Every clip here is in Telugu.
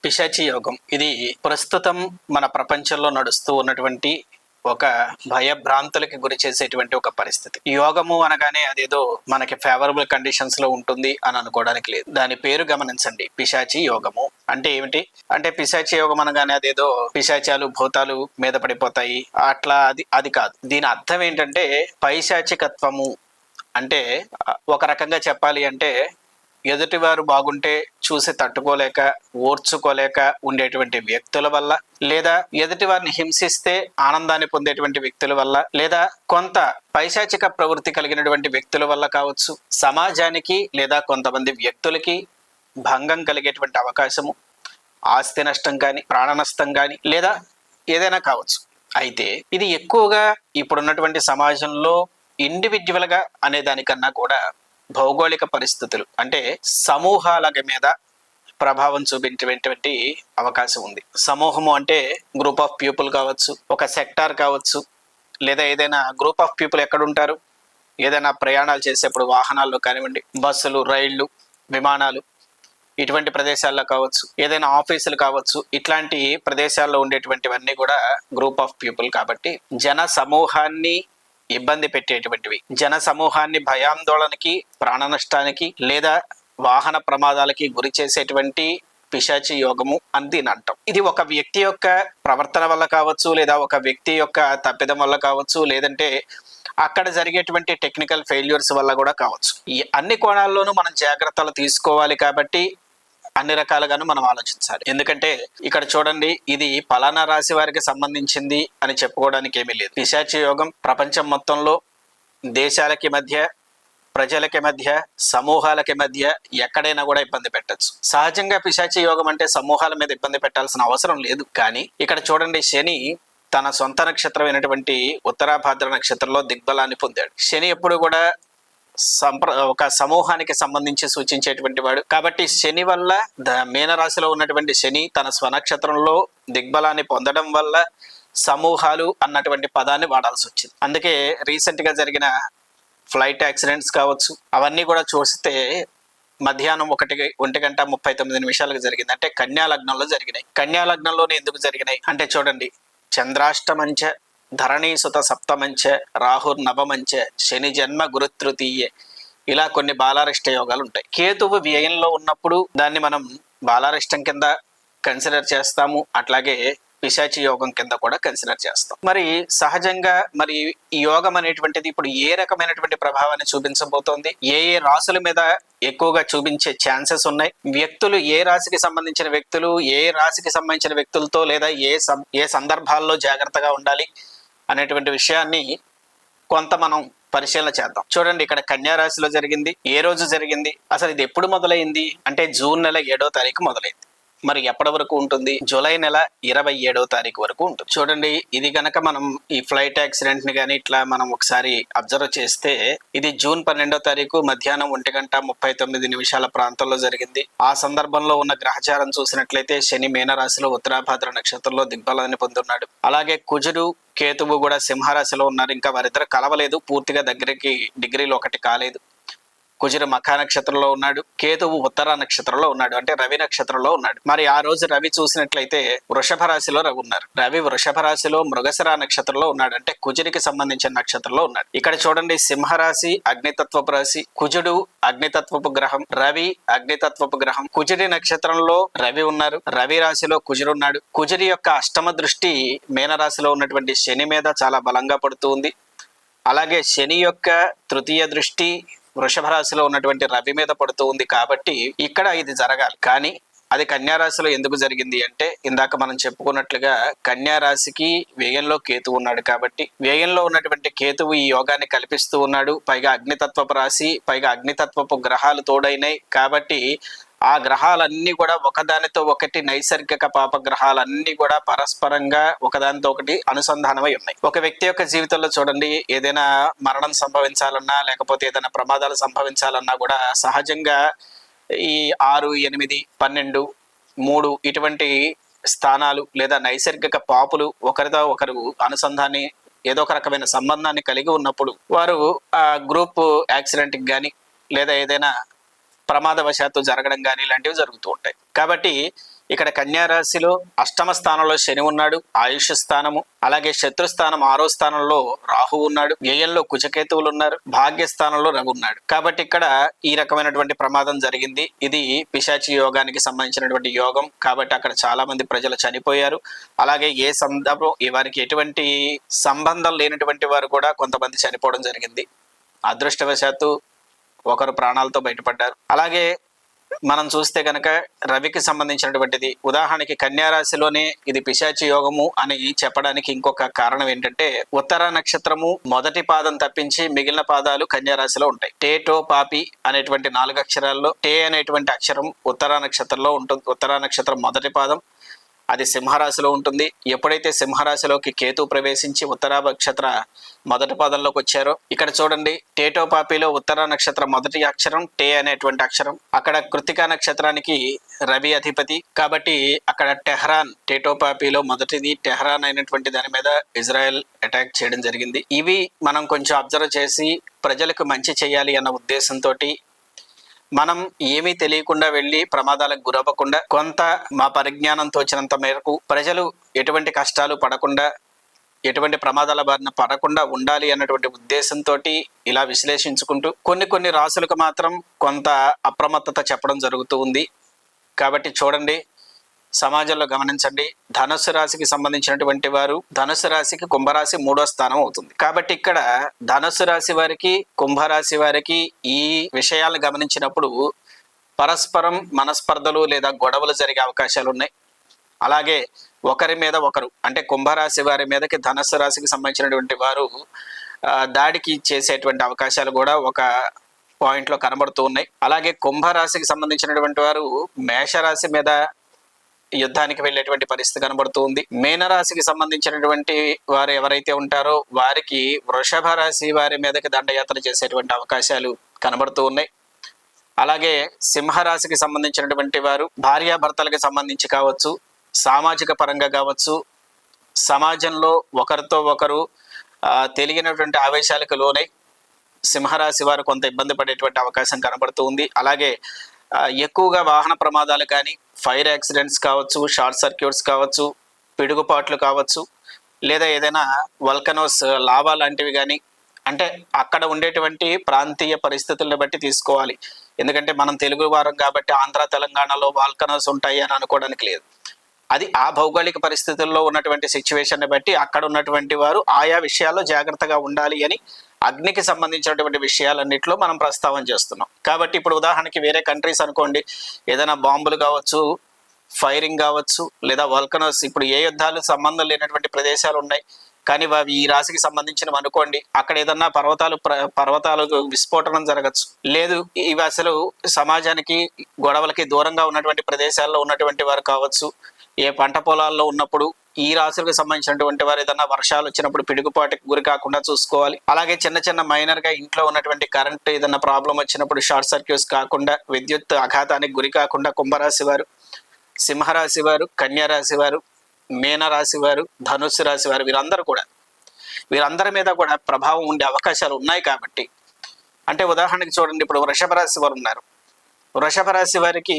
పిశాచి యోగం ఇది ప్రస్తుతం మన ప్రపంచంలో నడుస్తూ ఉన్నటువంటి ఒక భయభ్రాంతులకి గురి చేసేటువంటి ఒక పరిస్థితి. యోగము అనగానే అదేదో మనకి ఫేవరబుల్ కండిషన్స్ లో ఉంటుంది అని అనుకోవడానికి లేదు. దాని పేరు గమనించండి, పిశాచి యోగము అంటే ఏమిటి? అంటే పిశాచి యోగం అనగానే అదేదో పిశాచాలు భూతాలు మీద పడిపోతాయి అట్లా అది కాదు. దీని అర్థం ఏంటంటే పైశాచికత్వము అంటే ఒక రకంగా చెప్పాలి అంటే ఎదుటివారు బాగుంటే చూసి తట్టుకోలేక ఓర్చుకోలేక ఉండేటువంటి వ్యక్తుల వల్ల, లేదా ఎదుటివారిని హింసిస్తే ఆనందాన్ని పొందేటువంటి వ్యక్తుల వల్ల, లేదా కొంత పైశాచిక ప్రవృత్తి కలిగినటువంటి వ్యక్తుల వల్ల కావచ్చు, సమాజానికి లేదా కొంతమంది వ్యక్తులకి భంగం కలిగేటువంటి అవకాశము, ఆస్తి నష్టం కానీ ప్రాణ నష్టం కానీ లేదా ఏదైనా కావచ్చు. అయితే ఇది ఎక్కువగా ఇప్పుడున్నటువంటి సమాజంలో ఇండివిజువల్ గా అనే దానికన్నా కూడా భౌగోళిక పరిస్థితులు అంటే సమూహాల మీద ప్రభావం చూపించేటువంటి అవకాశం ఉంది. సమూహము అంటే గ్రూప్ ఆఫ్ పీపుల్ కావచ్చు, ఒక సెక్టార్ కావచ్చు, లేదా ఏదైనా గ్రూప్ ఆఫ్ పీపుల్ ఎక్కడ ఉంటారు, ఏదైనా ప్రయాణాలు చేసేప్పుడు వాహనాల్లో కానివ్వండి, బస్సులు, రైళ్లు, విమానాలు, ఇటువంటి ప్రదేశాల్లో కావచ్చు, ఏదైనా ఆఫీసులు కావచ్చు, ఇట్లాంటి ప్రదేశాల్లో ఉండేటువంటివన్నీ కూడా గ్రూప్ ఆఫ్ పీపుల్. కాబట్టి జన సమూహాన్ని ఇబ్బంది పెట్టేటువంటివి, జన సమూహాన్ని భయాందోళనకి, ప్రాణ నష్టానికి లేదా వాహన ప్రమాదాలకి గురి చేసేటువంటి పిశాచి యోగము అని దీని అంటాం. ఇది ఒక వ్యక్తి యొక్క ప్రవర్తన వల్ల కావచ్చు, లేదా ఒక వ్యక్తి యొక్క తప్పిదం వల్ల కావచ్చు, లేదంటే అక్కడ జరిగేటువంటి టెక్నికల్ ఫెయిల్యూర్స్ వల్ల కూడా కావచ్చు. ఈ అన్ని కోణాల్లోనూ మనం జాగ్రత్తలు తీసుకోవాలి. కాబట్టి అన్ని రకాలుగాను మనం ఆలోచించాలి. ఎందుకంటే ఇక్కడ చూడండి, ఇది ఫలానా రాశి వారికి సంబంధించింది అని చెప్పుకోవడానికి ఏమీ లేదు. పిశాచి యోగం ప్రపంచం మొత్తంలో దేశాలకి మధ్య, ప్రజలకి మధ్య, సమూహాలకి మధ్య ఎక్కడైనా కూడా ఇబ్బంది పెట్టచ్చు. సహజంగా పిశాచి యోగం అంటే సమూహాల మీద ఇబ్బంది పెట్టాల్సిన అవసరం లేదు. కానీ ఇక్కడ చూడండి, శని తన సొంత నక్షత్రమైనటువంటి ఉత్తరాభాద్ర నక్షత్రంలో దిగ్బలాన్ని పొందాడు. శని ఎప్పుడు కూడా ఒక సమూహానికి సంబంధించి సూచించేటువంటి వాడు. కాబట్టి శని వల్ల మీనరాశిలో ఉన్నటువంటి శని తన స్వనక్షత్రంలో దిగ్బలాన్ని పొందడం వల్ల సమూహాలు అన్నటువంటి పదాన్ని వాడాల్సి వచ్చింది. అందుకే రీసెంట్ గా జరిగిన ఫ్లైట్ యాక్సిడెంట్స్ కావచ్చు, అవన్నీ కూడా చూస్తే మధ్యాహ్నం 1:39 జరిగింది. అంటే కన్యా లగ్నంలో జరిగినాయి. కన్యా లగ్నంలోనే ఎందుకు జరిగినాయి అంటే చూడండి, చంద్రాష్టమంచ ధరణీసుత సప్తమంచ రాహుర్ నవమంచ శని జన్మ గురుతృతీయే, ఇలా కొన్ని బాలారిష్ట యోగాలు ఉంటాయి. కేతువు వ్యయంలో ఉన్నప్పుడు దాన్ని మనం బాలారిష్టం కింద కన్సిడర్ చేస్తాము, అట్లాగే పిశాచి యోగం కింద కూడా కన్సిడర్ చేస్తాం. మరి సహజంగా మరి ఈ యోగం అనేటువంటిది ఇప్పుడు ఏ రకమైనటువంటి ప్రభావాన్ని చూపించబోతోంది, ఏ రాశుల మీద ఎక్కువగా చూపించే ఛాన్సెస్ ఉన్నాయి, వ్యక్తులు ఏ రాశికి సంబంధించిన వ్యక్తులు ఏ రాశికి సంబంధించిన వ్యక్తులతో లేదా ఏ సందర్భాల్లో జాగ్రత్తగా ఉండాలి అనేటువంటి విషయాన్ని కొంత మనం పరిశీలన చేద్దాం. చూడండి, ఇక్కడ కన్యా రాశిలో జరిగింది. ఏ రోజు జరిగింది, అసలు ఇది ఎప్పుడు మొదలైంది అంటే జూన్ నెల 7వ తారీఖు మొదలైంది. మరి ఎప్పటి వరకు ఉంటుంది? జూలై నెల 27వ తారీఖు వరకు ఉంటుంది. చూడండి, ఇది గనక మనం ఈ ఫ్లైట్ యాక్సిడెంట్ ని కానీ ఇట్లా మనం ఒకసారి అబ్జర్వ్ చేస్తే, ఇది జూన్ 12వ తారీఖు మధ్యాహ్నం 1:39 ప్రాంతంలో జరిగింది. ఆ సందర్భంలో ఉన్న గ్రహచారం చూసినట్లయితే శని మీనరాశిలో ఉత్తరాభాద్ర నక్షత్రంలో దిగ్బలాన్ని పొందున్నాడు. అలాగే కుజుడు, కేతువు కూడా సింహరాశిలో ఉన్నారు. ఇంకా వారిద్దరు కలవలేదు, పూర్తిగా దగ్గరికి డిగ్రీలు 1 కాలేదు. కుజుడు మఖా నక్షత్రంలో ఉన్నాడు, కేతువు ఉత్తర నక్షత్రంలో ఉన్నాడు, అంటే రవి నక్షత్రంలో ఉన్నాడు. మరి ఆ రోజు రవి చూసినట్లయితే వృషభ రాశిలో రవి ఉన్నారు. రవి వృషభ రాశిలో మృగశిర నక్షత్రంలో ఉన్నాడు, అంటే కుజుడికి సంబంధించిన నక్షత్రంలో ఉన్నాడు. ఇక్కడ చూడండి, సింహరాశి అగ్నితత్వపు రాశి, కుజుడు అగ్నితత్వపు గ్రహం, రవి అగ్నితత్వపు గ్రహం. కుజుడి నక్షత్రంలో రవి ఉన్నారు, రవి రాశిలో కుజుడు ఉన్నాడు. కుజుడి యొక్క అష్టమ దృష్టి మీనరాశిలో ఉన్నటువంటి శని మీద చాలా బలంగా పడుతూ ఉంది. అలాగే శని యొక్క తృతీయ దృష్టి వృషభ రాశిలో ఉన్నటువంటి రవి మీద పడుతూ ఉంది. కాబట్టి ఇక్కడ ఇది జరగాలి. కానీ అది కన్యా రాశిలో ఎందుకు జరిగింది అంటే, ఇందాక మనం చెప్పుకున్నట్లుగా కన్యా రాశికి వ్యయంలో కేతువు ఉన్నాడు. కాబట్టి వ్యయంలో ఉన్నటువంటి కేతువు ఈ యోగాన్ని కల్పిస్తూ ఉన్నాడు. పైగా అగ్నితత్వపు రాశి, పైగా అగ్నితత్వపు గ్రహాలు తోడైనాయి. కాబట్టి ఆ గ్రహాలన్నీ కూడా ఒకదానితో ఒకటి, నైసర్గిక పాప గ్రహాలన్నీ కూడా పరస్పరంగా ఒకదానితో ఒకటి అనుసంధానమై ఉన్నాయి. ఒక వ్యక్తి యొక్క జీవితంలో చూడండి, ఏదైనా మరణం సంభవించాలన్నా లేకపోతే ఏదైనా ప్రమాదాలు సంభవించాలన్నా కూడా సహజంగా ఈ 6, 8, 12, 3 ఇటువంటి స్థానాలు లేదా నైసర్గిక పాపులు ఒకరితో ఒకరు అనుసంధాన్ని ఏదో ఒక రకమైన సంబంధాన్ని కలిగి ఉన్నప్పుడు వారు ఆ గ్రూప్ యాక్సిడెంట్కి కానీ లేదా ఏదైనా ప్రమాదవశాత్తు జరగడం కానీ ఇలాంటివి జరుగుతూ ఉంటాయి. కాబట్టి ఇక్కడ కన్యా రాశిలో అష్టమ స్థానంలో శని ఉన్నాడు, ఆయుష్ స్థానము. అలాగే శత్రు స్థానం 6వ స్థానంలో రాహు ఉన్నాడు, వ్యయంలో కుజకేతువులు ఉన్నారు, భాగ్య స్థానంలో రవి ఉన్నాడు. కాబట్టి ఇక్కడ ఈ రకమైనటువంటి ప్రమాదం జరిగింది. ఇది పిశాచి యోగానికి సంబంధించినటువంటి యోగం. కాబట్టి అక్కడ చాలా మంది ప్రజలు చనిపోయారు. అలాగే ఏ సందర్భం వారికి ఎటువంటి సంబంధం లేనటువంటి వారు కూడా కొంతమంది చనిపోవడం జరిగింది. అదృష్టవశాత్తు ఒకరు ప్రాణాలతో బయటపడ్డారు. అలాగే మనం చూస్తే కనుక రవికి సంబంధించినటువంటిది, ఉదాహరణకి కన్యా రాశిలోనే ఇది పిశాచి యోగము అని చెప్పడానికి ఇంకొక కారణం ఏంటంటే, ఉత్తర నక్షత్రము మొదటి పాదం తప్పించి మిగిలిన పాదాలు కన్యా రాశిలో ఉంటాయి. టేటో పాపి అనేటువంటి 4 అక్షరాల్లో టే అనేటువంటి అక్షరం ఉత్తర నక్షత్రంలో ఉంటుంది. ఉత్తర నక్షత్రం మొదటి పాదం అది సింహరాశిలో ఉంటుంది. ఎప్పుడైతే సింహరాశిలోకి కేతు ప్రవేశించి ఉత్తర నక్షత్ర మొదటి పాదంలోకి వచ్చారో, ఇక్కడ చూడండి టేటో పాపిలో ఉత్తర నక్షత్రం మొదటి అక్షరం టే అనేటువంటి అక్షరం. అక్కడ కృతికా నక్షత్రానికి రవి అధిపతి. కాబట్టి అక్కడ టెహ్రాన్, టేటో పాపిలో మొదటిది టెహ్రాన్ అయినటువంటి దాని మీద ఇజ్రాయెల్ అటాక్ చేయడం జరిగింది. ఇవి మనం కొంచెం అబ్జర్వ్ చేసి ప్రజలకు మంచి చేయాలి అన్న ఉద్దేశంతో మనం ఏమీ తెలియకుండా వెళ్ళి ప్రమాదాలకు గురవ్వకుండా, కొంత మా పరిజ్ఞానంతో వచ్చినంత మేరకు ప్రజలు ఎటువంటి కష్టాలు పడకుండా, ఎటువంటి ప్రమాదాల బారిన పడకుండా ఉండాలి అన్నటువంటి ఉద్దేశంతో ఇలా విశ్లేషించుకుంటూ కొన్ని రాశులకు మాత్రం కొంత అప్రమత్తత చెప్పడం జరుగుతూ ఉంది. కాబట్టి చూడండి, సమాజంలో గమనించండి, ధనుస్సు రాశికి సంబంధించినటువంటి వారు, ధనుస్సు రాశికి కుంభరాశి 3వ స్థానం అవుతుంది. కాబట్టి ఇక్కడ ధనుస్సు రాశి వారికి, కుంభరాశి వారికి ఈ విషయాలను గమనించినప్పుడు పరస్పరం మనస్పర్ధలు లేదా గొడవలు జరిగే అవకాశాలు ఉన్నాయి. అలాగే ఒకరి మీద ఒకరు, అంటే కుంభరాశి వారి మీదకి ధనుస్సు రాశికి సంబంధించినటువంటి వారు దాడికి చేసేటువంటి అవకాశాలు కూడా ఒక పాయింట్లో కనబడుతూ ఉన్నాయి. అలాగే కుంభరాశికి సంబంధించినటువంటి వారు మేషరాశి మీద యుద్ధానికి వెళ్ళేటువంటి పరిస్థితి కనబడుతూ ఉంది. మీనరాశికి సంబంధించినటువంటి వారు ఎవరైతే ఉంటారో వారికి వృషభ రాశి వారి మీదకి దండయాత్ర చేసేటువంటి అవకాశాలు కనబడుతూ ఉన్నాయి. అలాగే సింహరాశికి సంబంధించినటువంటి వారు భార్యాభర్తలకు సంబంధించి కావచ్చు, సామాజిక పరంగా కావచ్చు, సమాజంలో ఒకరితో ఒకరు తెలియనటువంటి ఆవేశాలకు లోనై సింహరాశి వారు కొంత ఇబ్బంది పడేటువంటి అవకాశం కనబడుతూ ఉంది. అలాగే ఎక్కువగా వాహన ప్రమాదాలు కానీ, ఫైర్ యాక్సిడెంట్స్ కావచ్చు, షార్ట్ సర్క్యూట్స్ కావచ్చు, పిడుగుపాట్లు కావచ్చు, లేదా ఏదైనా వల్కనోస్ లావా లాంటివి కానీ, అంటే అక్కడ ఉండేటువంటి ప్రాంతీయ పరిస్థితులను బట్టి తీసుకోవాలి. ఎందుకంటే మనం తెలుగు వారం కాబట్టి ఆంధ్ర తెలంగాణలో వాల్కనోస్ ఉంటాయి అని అనుకోవడానికి లేదు. అది ఆ భౌగోళిక పరిస్థితుల్లో ఉన్నటువంటి సిచ్యువేషన్ని బట్టి అక్కడ ఉన్నటువంటి వారు ఆయా విషయాల్లో జాగ్రత్తగా ఉండాలి అని అగ్నికి సంబంధించినటువంటి విషయాలన్నింటిలో మనం ప్రస్తావన చేస్తున్నాం. కాబట్టి ఇప్పుడు ఉదాహరణకి వేరే కంట్రీస్ అనుకోండి, ఏదైనా బాంబులు కావచ్చు, ఫైరింగ్ కావచ్చు, లేదా వల్కనోస్, ఇప్పుడు ఏ యుద్ధాలు సంబంధం లేనటువంటి ప్రదేశాలు ఉన్నాయి కానీ అవి ఈ రాశికి సంబంధించినవి అనుకోండి, అక్కడ ఏదన్నా పర్వతాలకు విస్ఫోటనం జరగచ్చు. లేదు, ఇవి అసలు సమాజానికి గొడవలకి దూరంగా ఉన్నటువంటి ప్రదేశాల్లో ఉన్నటువంటి వారు కావచ్చు, ఏ పంట పొలాల్లో ఉన్నప్పుడు ఈ రాశులకు సంబంధించినటువంటి వారు ఏదన్నా వర్షాలు వచ్చినప్పుడు పిడుగుపాటుకి గురి కాకుండా చూసుకోవాలి. అలాగే చిన్న మైనర్ గా ఇంట్లో ఉన్నటువంటి కరెంట్ ఏదన్నా ప్రాబ్లం వచ్చినప్పుడు షార్ట్ సర్క్యూట్స్ కాకుండా, విద్యుత్ ఆఘాతానికి గురి కాకుండా కుంభరాశి వారు, సింహరాశి వారు, కన్యా రాశి వారు, మీనరాశి వారు, ధనుస్సు రాశి వారు, వీరందరి మీద కూడా ప్రభావం ఉండే అవకాశాలు ఉన్నాయి. కాబట్టి అంటే ఉదాహరణకి చూడండి, ఇప్పుడు వృషభ రాశి వారు ఉన్నారు. వృషభ రాశి వారికి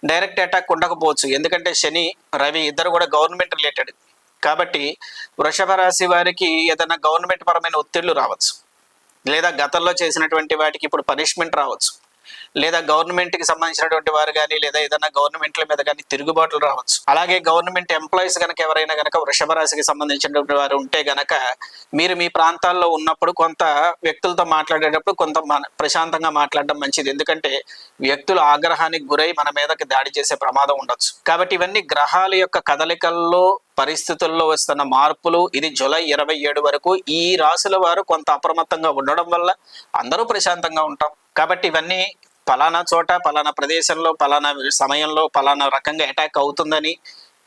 డైరెక్ట్ అటాక్ ఉండకపోవచ్చు, ఎందుకంటే శని, రవి ఇద్దరు కూడా గవర్నమెంట్ రిలేటెడ్. కాబట్టి వృషభ రాశి వారికి ఏదైనా గవర్నమెంట్ పరమైన ఒత్తిళ్లు రావచ్చు, లేదా గతంలో చేసినటువంటి వాటికి ఇప్పుడు పనిష్మెంట్ రావచ్చు, లేదా గవర్నమెంట్కి సంబంధించినటువంటి వారు కానీ, లేదా ఏదైనా గవర్నమెంట్ల మీద కానీ తిరుగుబాట్లు రావచ్చు. అలాగే గవర్నమెంట్ ఎంప్లాయీస్ కనుక ఎవరైనా కనుక వృషభ రాశికి సంబంధించినటువంటి వారు ఉంటే గనక, మీరు మీ ప్రాంతాల్లో ఉన్నప్పుడు కొంత వ్యక్తులతో మాట్లాడేటప్పుడు కొంత ప్రశాంతంగా మాట్లాడడం మంచిది. ఎందుకంటే వ్యక్తులు ఆగ్రహానికి గురై మన మీదకి దాడి చేసే ప్రమాదం ఉండొచ్చు. కాబట్టి ఇవన్నీ గ్రహాల యొక్క కదలికల్లో, పరిస్థితుల్లో వస్తున్న మార్పులు. ఇది జూలై 27 వరకు ఈ రాశుల వారు కొంత అప్రమత్తంగా ఉండడం వల్ల అందరూ ప్రశాంతంగా ఉంటాం. కాబట్టి ఇవన్నీ పలానా చోట, పలానా ప్రదేశంలో, పలానా సమయంలో పలానా రకంగా అటాక్ అవుతుందని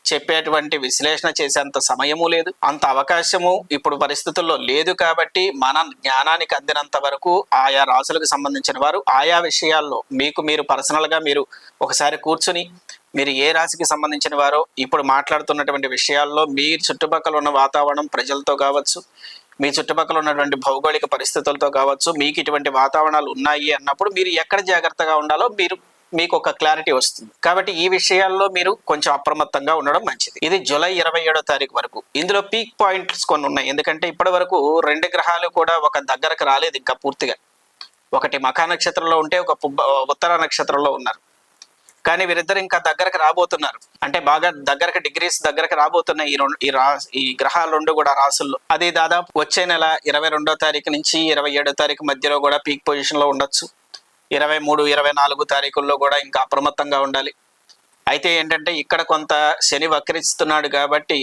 చెప్పేటువంటి విశ్లేషణ చేసేంత సమయము లేదు, అంత అవకాశము ఇప్పుడు పరిస్థితుల్లో లేదు. కాబట్టి మన జ్ఞానానికి అందినంత వరకు ఆయా రాశులకు సంబంధించిన వారు ఆయా విషయాల్లో మీరు పర్సనల్గా మీరు ఒకసారి కూర్చుని, మీరు ఏ రాశికి సంబంధించిన వారో ఇప్పుడు మాట్లాడుతున్నటువంటి విషయాల్లో మీ చుట్టుపక్కల ఉన్న వాతావరణం, ప్రజలతో కావచ్చు, మీ చుట్టుపక్కల ఉన్నటువంటి భౌగోళిక పరిస్థితులతో కావచ్చు, మీకు ఇటువంటి వాతావరణాలు ఉన్నాయి అన్నప్పుడు మీరు ఎక్కడ జాగ్రత్తగా ఉండాలో మీకు ఒక క్లారిటీ వస్తుంది. కాబట్టి ఈ విషయాల్లో మీరు కొంచెం అప్రమత్తంగా ఉండడం మంచిది. ఇది జూలై 27వ తారీఖు వరకు. ఇందులో పీక్ పాయింట్స్ కొన్ని ఉన్నాయి. ఎందుకంటే ఇప్పటి వరకు 2 గ్రహాలు కూడా ఒక దగ్గరకు రాలేదు ఇంకా పూర్తిగా. ఒకటి మఖా నక్షత్రంలో ఉంటే ఒక ఉత్తర నక్షత్రంలో ఉన్నారు. కానీ వీరిద్దరు ఇంకా దగ్గరకు రాబోతున్నారు. అంటే బాగా దగ్గరకు డిగ్రీస్ దగ్గరకు రాబోతున్నాయి ఈ గ్రహాలు రెండు కూడా రాసుల్లో. అది దాదాపు వచ్చే నెల 22వ తారీఖు నుంచి 27వ తారీఖు మధ్యలో కూడా పీక్ పొజిషన్ లో ఉండొచ్చు. 23, 24 తారీఖుల్లో కూడా ఇంకా అప్రమత్తంగా ఉండాలి. అయితే ఏంటంటే ఇక్కడ కొంత శని వక్రిస్తున్నాడు కాబట్టి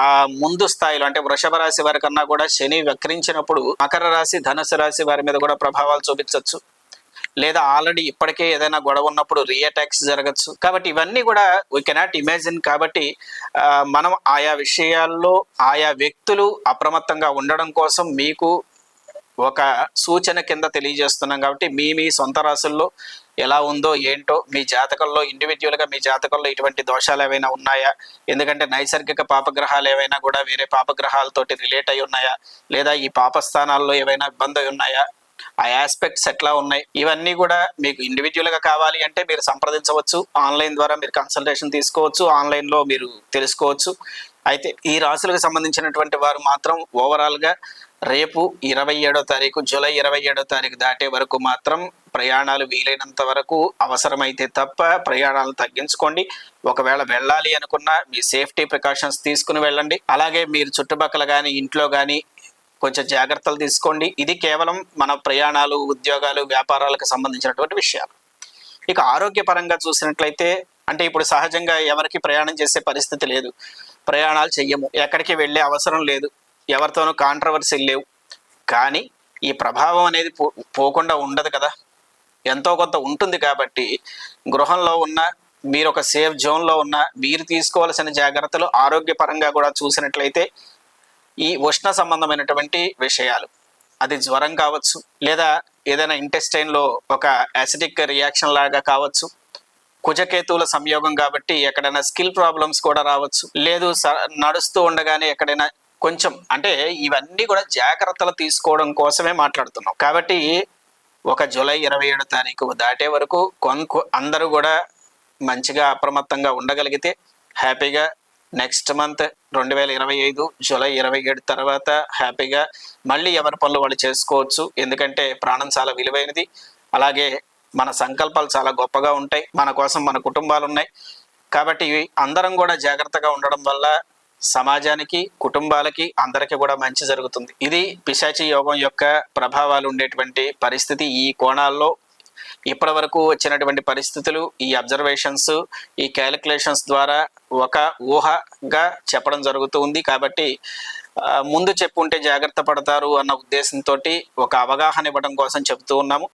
ఆ ముందు స్థాయిలో అంటే వృషభ రాశి వారి కన్నా కూడా శని వక్రించినప్పుడు మకర రాశి, ధనుసు రాశి వారి మీద కూడా ప్రభావాలు చూపించవచ్చు. లేదా ఆల్రెడీ ఇప్పటికే ఏదైనా గొడవ ఉన్నప్పుడు రీఅటాక్స్ జరగచ్చు. కాబట్టి ఇవన్నీ కూడా వీ కెనాట్ ఇమాజిన్. కాబట్టి మనం ఆయా విషయాల్లో ఆయా వ్యక్తులు అప్రమత్తంగా ఉండడం కోసం మీకు ఒక సూచన కింద తెలియజేస్తున్నాం. కాబట్టి మీ సొంత రాశుల్లో ఎలా ఉందో ఏంటో, మీ జాతకంలో ఇండివిజువల్గా మీ జాతకంలో ఇటువంటి దోషాలు ఏవైనా ఉన్నాయా, ఎందుకంటే నైసర్గిక పాపగ్రహాలు ఏవైనా కూడా వేరే పాపగ్రహాలతోటి రిలేట్ అయి ఉన్నాయా, లేదా ఈ పాపస్థానాల్లో ఏవైనా ఇబ్బంది ఉన్నాయా, ఆ ఆస్పెక్ట్స్ ఎట్లా ఉన్నాయి, ఇవన్నీ కూడా మీకు ఇండివిజువల్గా కావాలి అంటే మీరు సంప్రదించవచ్చు. ఆన్లైన్ ద్వారా మీరు కన్సల్టేషన్ తీసుకోవచ్చు, ఆన్లైన్లో మీరు తెలుసుకోవచ్చు. అయితే ఈ రాశులకు సంబంధించినటువంటి వారు మాత్రం ఓవరాల్గా రేపు 27వ తారీఖు, జూలై 27వ తారీఖు దాటే వరకు మాత్రం ప్రయాణాలు వీలైనంత వరకు అవసరమైతే తప్ప ప్రయాణాలు తగ్గించుకోండి. ఒకవేళ వెళ్ళాలి అనుకున్నా మీ సేఫ్టీ ప్రికాషన్స్ తీసుకుని వెళ్ళండి. అలాగే మీరు చుట్టుపక్కల కానీ ఇంట్లో కానీ కొంచెం జాగ్రత్తలు తీసుకోండి. ఇది కేవలం మన ప్రయాణాలు, ఉద్యోగాలు, వ్యాపారాలకు సంబంధించినటువంటి విషయాలు. ఇక ఆరోగ్యపరంగా చూసినట్లయితే అంటే ఇప్పుడు సహజంగా ఎవరికి ప్రయాణం చేసే పరిస్థితి లేదు, ప్రయాణాలు చెయ్యము, ఎక్కడికి వెళ్ళే అవసరం లేదు, ఎవరితోనూ కాంట్రవర్సీలు లేవు. కానీ ఈ ప్రభావం అనేది పోకుండా ఉండదు కదా, ఎంతో కొంత ఉంటుంది. కాబట్టి గృహంలో ఉన్న మీరు ఒక సేఫ్ జోన్లో ఉన్న మీరు తీసుకోవాల్సిన జాగ్రత్తలు ఆరోగ్యపరంగా కూడా చూసినట్లయితే ఈ ఉష్ణ సంబంధమైనటువంటి విషయాలు, అది జ్వరం కావచ్చు, లేదా ఏదైనా ఇంటెస్టైన్లో ఒక యాసిడిక్ రియాక్షన్ లాగా కావచ్చు, కుజకేతువుల సంయోగం కాబట్టి ఎక్కడైనా స్కిల్ ప్రాబ్లమ్స్ కూడా రావచ్చు, లేదు నడుస్తూ ఉండగానే ఎక్కడైనా కొంచెం అంటే ఇవన్నీ కూడా జాగ్రత్తలు తీసుకోవడం కోసమే మాట్లాడుతున్నాం. కాబట్టి ఒక జూలై 27వ తారీఖు దాటే వరకు అందరూ కూడా మంచిగా అప్రమత్తంగా ఉండగలిగితే హ్యాపీగా నెక్స్ట్ మంత్ 2025 జూలై 27 తర్వాత హ్యాపీగా మళ్ళీ ఎవరి పనులు వాళ్ళు చేసుకోవచ్చు. ఎందుకంటే ప్రాణం చాలా విలువైనది. అలాగే మన సంకల్పాలు చాలా గొప్పగా ఉంటాయి, మన కోసం మన కుటుంబాలు ఉన్నాయి. కాబట్టి అందరం కూడా జాగ్రత్తగా ఉండడం వల్ల సమాజానికి, కుటుంబాలకి, అందరికీ కూడా మంచి జరుగుతుంది. ఇది పిశాచి యోగం యొక్క ప్రభావాలు ఉండేటువంటి పరిస్థితి. ఈ కోణాల్లో ఇప్పటి వరకు వచ్చినటువంటి పరిస్థితులు, ఈ అబ్జర్వేషన్స్, ఈ క్యాలిక్యులేషన్స్ ద్వారా ఒక ఊహగా చెప్పడం జరుగుతూ ఉంది. కాబట్టి ముందు చెప్పుంటే జాగ్రత్త పడతారు అన్న ఉద్దేశంతో ఒక అవగాహన ఇవ్వడం కోసం చెబుతూ ఉన్నాము.